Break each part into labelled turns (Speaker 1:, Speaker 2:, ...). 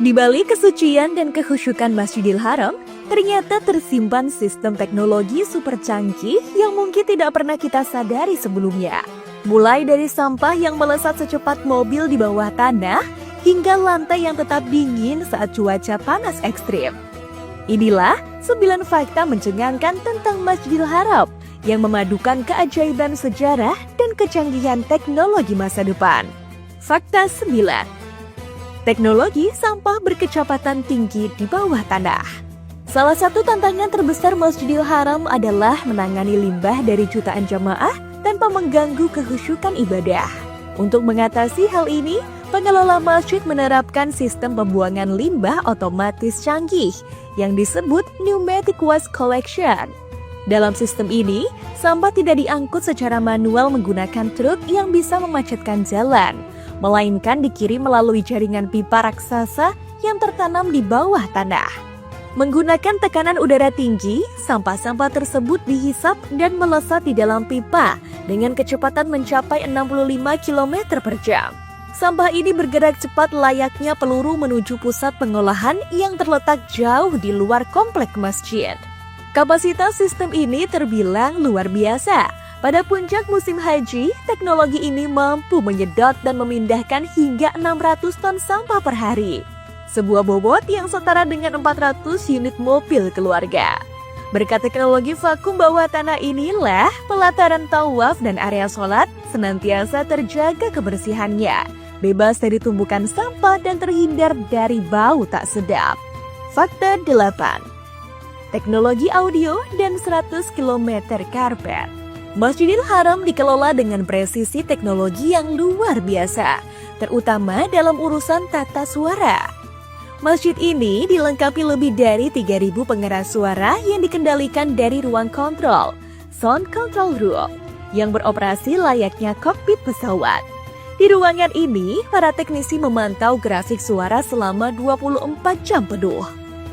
Speaker 1: Di balik kesucian dan kekhusyukan Masjidil Haram, ternyata tersimpan sistem teknologi super canggih yang mungkin tidak pernah kita sadari sebelumnya. Mulai dari sampah yang melesat secepat mobil di bawah tanah, hingga lantai yang tetap dingin saat cuaca panas ekstrim. Inilah 9 fakta mencengangkan tentang Masjidil Haram yang memadukan keajaiban sejarah dan kecanggihan teknologi masa depan. Fakta 9. Teknologi sampah berkecepatan tinggi di bawah tanah. Salah satu tantangan terbesar Masjidil Haram adalah menangani limbah dari jutaan jamaah tanpa mengganggu kekhusyukan ibadah. Untuk mengatasi hal ini, pengelola masjid menerapkan sistem pembuangan limbah otomatis canggih yang disebut Pneumatic Waste Collection. Dalam sistem ini, sampah tidak diangkut secara manual menggunakan truk yang bisa memacetkan jalan, melainkan dikirim melalui jaringan pipa raksasa yang tertanam di bawah tanah. Menggunakan tekanan udara tinggi, sampah-sampah tersebut dihisap dan melesat di dalam pipa dengan kecepatan mencapai 65 km per jam. Sampah ini bergerak cepat layaknya peluru menuju pusat pengolahan yang terletak jauh di luar komplek masjid. Kapasitas sistem ini terbilang luar biasa. Pada puncak musim haji, teknologi ini mampu menyedot dan memindahkan hingga 600 ton sampah per hari. Sebuah bobot yang setara dengan 400 unit mobil keluarga. Berkat teknologi vakum bawah tanah inilah pelataran tawaf dan area sholat senantiasa terjaga kebersihannya, bebas dari tumpukan sampah dan terhindar dari bau tak sedap. Fakta 8. Teknologi audio dan 100 km karpet. Masjidil Haram dikelola dengan presisi teknologi yang luar biasa, terutama dalam urusan tata suara. Masjid ini dilengkapi lebih dari 3.000 pengeras suara yang dikendalikan dari ruang kontrol, Sound Control Room, yang beroperasi layaknya kokpit pesawat. Di ruangan ini, para teknisi memantau grafik suara selama 24 jam penuh.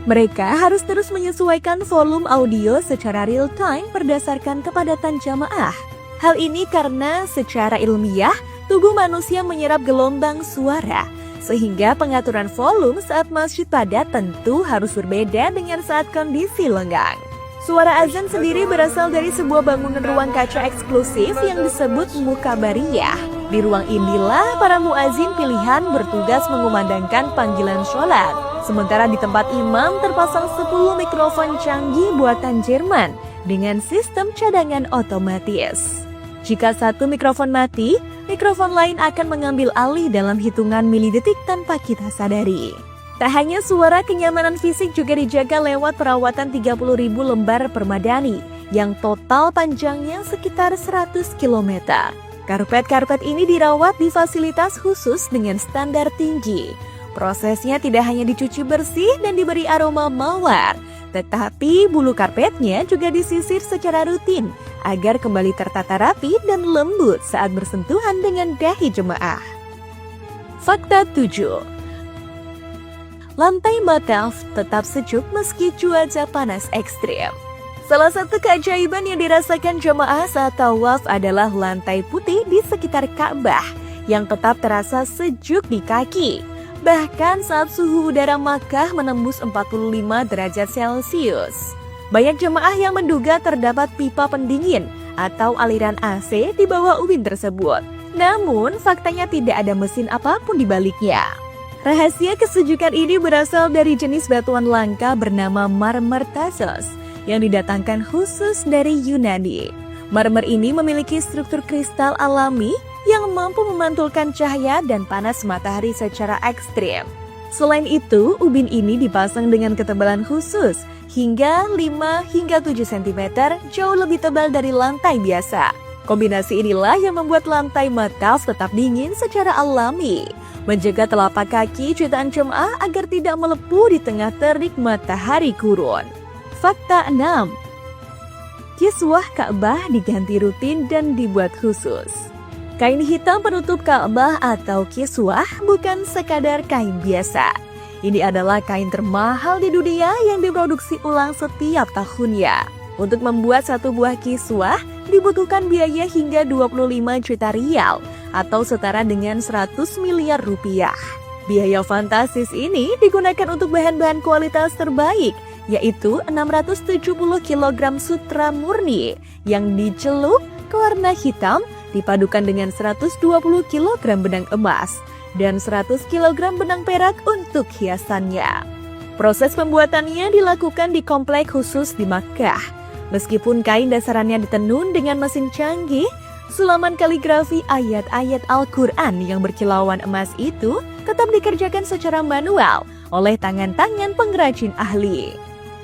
Speaker 1: Mereka harus terus menyesuaikan volume audio secara real-time berdasarkan kepadatan jamaah. Hal ini karena secara ilmiah, tubuh manusia menyerap gelombang suara, sehingga pengaturan volume saat masjid padat tentu harus berbeda dengan saat kondisi lenggang. Suara azan sendiri berasal dari sebuah bangunan ruang kaca eksklusif yang disebut Mukabariyah. Di ruang inilah para muazin pilihan bertugas mengumandangkan panggilan sholat. Sementara di tempat imam terpasang 10 mikrofon canggih buatan Jerman dengan sistem cadangan otomatis. Jika satu mikrofon mati, mikrofon lain akan mengambil alih dalam hitungan milidetik tanpa kita sadari. Tak hanya suara, kenyamanan fisik juga dijaga lewat perawatan 30.000 lembar permadani yang total panjangnya sekitar 100 km. Karpet-karpet ini dirawat di fasilitas khusus dengan standar tinggi. Prosesnya tidak hanya dicuci bersih dan diberi aroma mawar, tetapi bulu karpetnya juga disisir secara rutin agar kembali tertata rapi dan lembut saat bersentuhan dengan dahi jemaah. Fakta 7. Lantai mataf tetap sejuk meski cuaca panas ekstrim. Salah satu keajaiban yang dirasakan jemaah saat tawaf adalah lantai putih di sekitar Ka'bah yang tetap terasa sejuk di kaki. Bahkan saat suhu udara Makkah menembus 45 derajat Celcius. Banyak jemaah yang menduga terdapat pipa pendingin atau aliran AC di bawah ubin tersebut. Namun faktanya tidak ada mesin apapun di baliknya. Rahasia kesejukan ini berasal dari jenis batuan langka bernama marmer Thasos yang didatangkan khusus dari Yunani. Marmer ini memiliki struktur kristal alami yang mampu memantulkan cahaya dan panas matahari secara ekstrim. Selain itu, ubin ini dipasang dengan ketebalan khusus hingga 5 hingga 7 cm, jauh lebih tebal dari lantai biasa. Kombinasi inilah yang membuat lantai mataf tetap dingin secara alami, menjaga telapak kaki jutaan jemaah agar tidak melepuh di tengah terik matahari gurun. Fakta 6. Kiswah Ka'bah diganti rutin dan dibuat khusus. Kain hitam penutup Ka'bah atau kiswah bukan sekadar kain biasa. Ini adalah kain termahal di dunia yang diproduksi ulang setiap tahunnya. Untuk membuat satu buah kiswah dibutuhkan biaya hingga 25 juta rial atau setara dengan 100 miliar rupiah. Biaya fantastis ini digunakan untuk bahan-bahan kualitas terbaik, yaitu 670 kg sutra murni yang dicelup ke warna hitam dipadukan dengan 120 kg benang emas dan 100 kg benang perak untuk hiasannya. Proses pembuatannya dilakukan di komplek khusus di Makkah. Meskipun kain dasarannya ditenun dengan mesin canggih, sulaman kaligrafi ayat-ayat Al-Quran yang berkilauan emas itu tetap dikerjakan secara manual oleh tangan-tangan pengrajin ahli.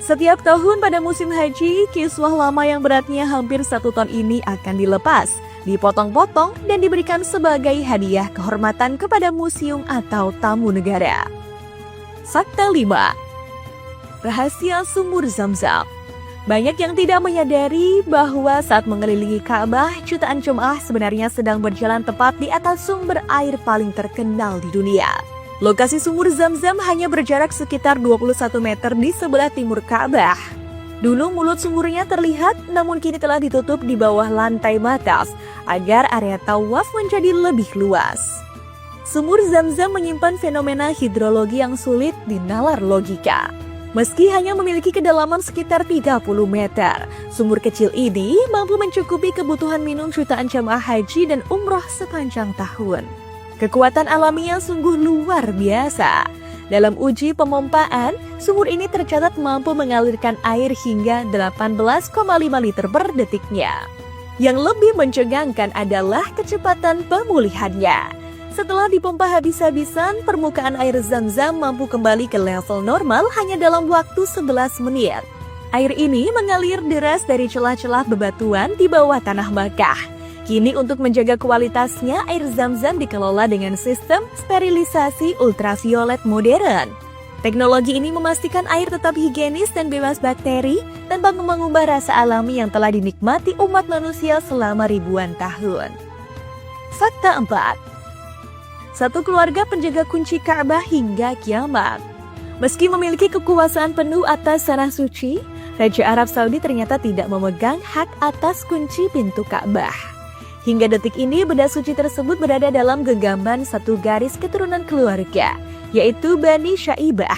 Speaker 1: Setiap tahun pada musim haji, kiswah lama yang beratnya hampir 1 ton ini akan dilepas, dipotong-potong dan diberikan sebagai hadiah kehormatan kepada museum atau tamu negara. Fakta 5. Rahasia sumur Zam-Zam. Banyak yang tidak menyadari bahwa saat mengelilingi Ka'bah, jutaan jemaah sebenarnya sedang berjalan tepat di atas sumber air paling terkenal di dunia. Lokasi sumur Zam-Zam hanya berjarak sekitar 21 meter di sebelah timur Ka'bah. Dulu mulut sumurnya terlihat, namun kini telah ditutup di bawah lantai batas agar area tawaf menjadi lebih luas. Sumur Zam-Zam menyimpan fenomena hidrologi yang sulit dinalar logika. Meski hanya memiliki kedalaman sekitar 30 meter, sumur kecil ini mampu mencukupi kebutuhan minum jutaan jamaah haji dan umroh sepanjang tahun. Kekuatan alaminya sungguh luar biasa. Dalam uji pemompaan, sumur ini tercatat mampu mengalirkan air hingga 18,5 liter per detiknya. Yang lebih mencengangkan adalah kecepatan pemulihannya. Setelah dipompa habis-habisan, permukaan air Zam-Zam mampu kembali ke level normal hanya dalam waktu 11 menit. Air ini mengalir deras dari celah-celah bebatuan di bawah tanah Makkah. Kini untuk menjaga kualitasnya, air Zam-Zam dikelola dengan sistem sterilisasi ultraviolet modern. Teknologi ini memastikan air tetap higienis dan bebas bakteri tanpa mengubah rasa alami yang telah dinikmati umat manusia selama ribuan tahun. Fakta 4. Satu keluarga penjaga kunci Ka'bah hingga kiamat. Meski memiliki kekuasaan penuh atas tanah suci, Raja Arab Saudi ternyata tidak memegang hak atas kunci pintu Ka'bah. Hingga detik ini, benda suci tersebut berada dalam genggaman satu garis keturunan keluarga, yaitu Bani Syaibah.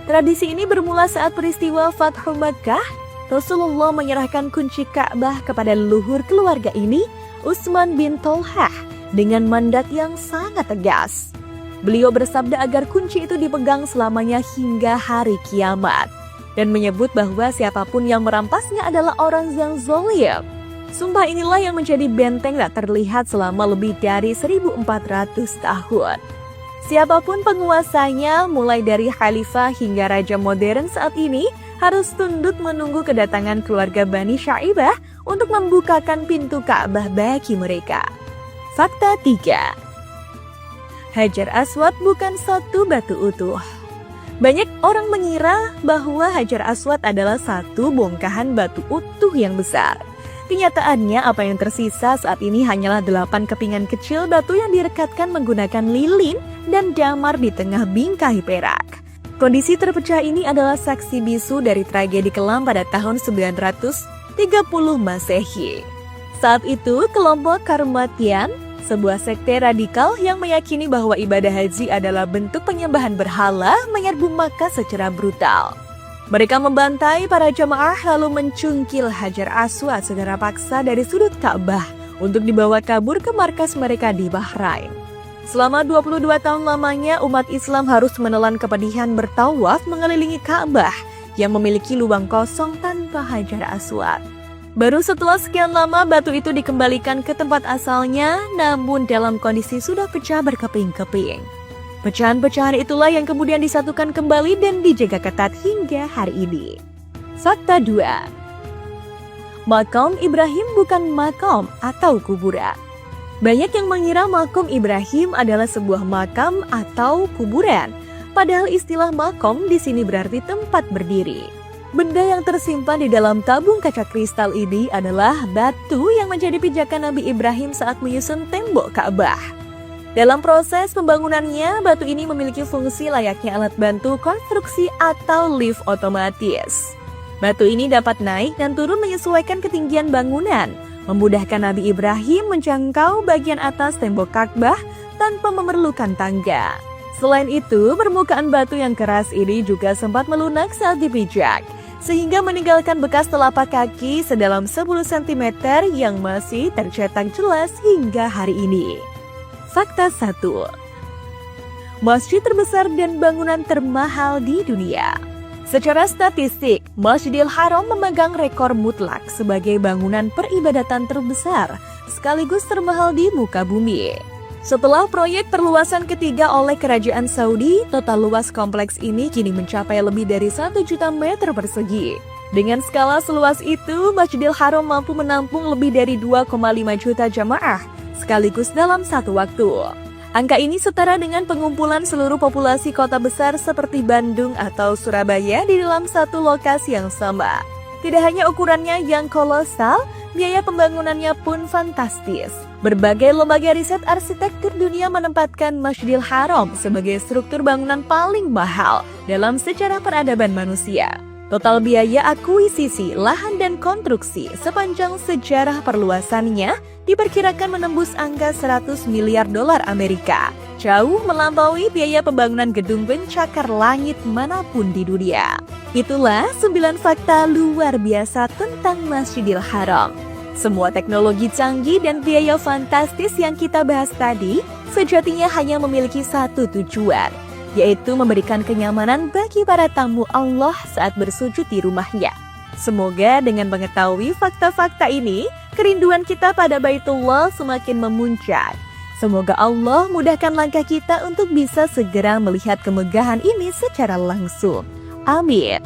Speaker 1: Tradisi ini bermula saat peristiwa Fathu Makkah. Rasulullah menyerahkan kunci Ka'bah kepada leluhur keluarga ini, Utsman bin Tolhah, dengan mandat yang sangat tegas. Beliau bersabda agar kunci itu dipegang selamanya hingga hari kiamat, dan menyebut bahwa siapapun yang merampasnya adalah orang yang zalim. Sumpah inilah yang menjadi benteng tak terlihat selama lebih dari 1400 tahun. Siapapun penguasanya, mulai dari khalifah hingga raja modern saat ini, harus tunduk menunggu kedatangan keluarga Bani Syaibah untuk membukakan pintu Ka'bah bagi mereka. Fakta 3. Hajar Aswad bukan satu batu utuh. Banyak orang mengira bahwa Hajar Aswad adalah satu bongkahan batu utuh yang besar. Kenyataannya apa yang tersisa saat ini hanyalah 8 kepingan kecil batu yang direkatkan menggunakan lilin dan damar di tengah bingkai perak. Kondisi terpecah ini adalah saksi bisu dari tragedi kelam pada tahun 930 Masehi. Saat itu kelompok Karmatian, sebuah sekte radikal yang meyakini bahwa ibadah haji adalah bentuk penyembahan berhala, menyerbu Makkah secara brutal. Mereka membantai para jamaah lalu mencungkil Hajar Aswad secara paksa dari sudut Ka'bah untuk dibawa kabur ke markas mereka di Bahrain. Selama 22 tahun lamanya, umat Islam harus menelan kepedihan bertawaf mengelilingi Ka'bah yang memiliki lubang kosong tanpa Hajar Aswad. Baru setelah sekian lama batu itu dikembalikan ke tempat asalnya, namun dalam kondisi sudah pecah berkeping-keping. Pecahan-pecahan itulah yang kemudian disatukan kembali dan dijaga ketat hingga hari ini. Fakta 2. Makam Ibrahim bukan makam atau kuburan. Banyak yang mengira makam Ibrahim adalah sebuah makam atau kuburan, padahal istilah makam di sini berarti tempat berdiri. Benda yang tersimpan di dalam tabung kaca kristal ini adalah batu yang menjadi pijakan Nabi Ibrahim saat menyusun tembok Ka'bah. Dalam proses pembangunannya, batu ini memiliki fungsi layaknya alat bantu konstruksi atau lift otomatis. Batu ini dapat naik dan turun menyesuaikan ketinggian bangunan, memudahkan Nabi Ibrahim menjangkau bagian atas tembok Ka'bah tanpa memerlukan tangga. Selain itu, permukaan batu yang keras ini juga sempat melunak saat dipijak, sehingga meninggalkan bekas telapak kaki sedalam 10 cm yang masih tercetak jelas hingga hari ini. Fakta 1. Masjid terbesar dan bangunan termahal di dunia. Secara statistik, Masjidil Haram memegang rekor mutlak sebagai bangunan peribadatan terbesar sekaligus termahal di muka bumi. Setelah proyek perluasan ketiga oleh Kerajaan Saudi, total luas kompleks ini kini mencapai lebih dari 1 juta meter persegi. Dengan skala seluas itu, Masjidil Haram mampu menampung lebih dari 2,5 juta jamaah sekaligus dalam satu waktu. Angka ini setara dengan pengumpulan seluruh populasi kota besar seperti Bandung atau Surabaya di dalam satu lokasi yang sama. Tidak hanya ukurannya yang kolosal, biaya pembangunannya pun fantastis. Berbagai lembaga riset arsitektur dunia menempatkan Masjidil Haram sebagai struktur bangunan paling mahal dalam sejarah peradaban manusia. Total biaya akuisisi, lahan dan konstruksi sepanjang sejarah perluasannya diperkirakan menembus angka 100 miliar dolar Amerika. Jauh melampaui biaya pembangunan gedung pencakar langit manapun di dunia. Itulah 9 fakta luar biasa tentang Masjidil Haram. Semua teknologi canggih dan biaya fantastis yang kita bahas tadi sejatinya hanya memiliki satu tujuan, yaitu memberikan kenyamanan bagi para tamu Allah saat bersujud di rumahnya. Semoga dengan mengetahui fakta-fakta ini, kerinduan kita pada Baitullah semakin memuncak. Semoga Allah mudahkan langkah kita untuk bisa segera melihat kemegahan ini secara langsung. Amin.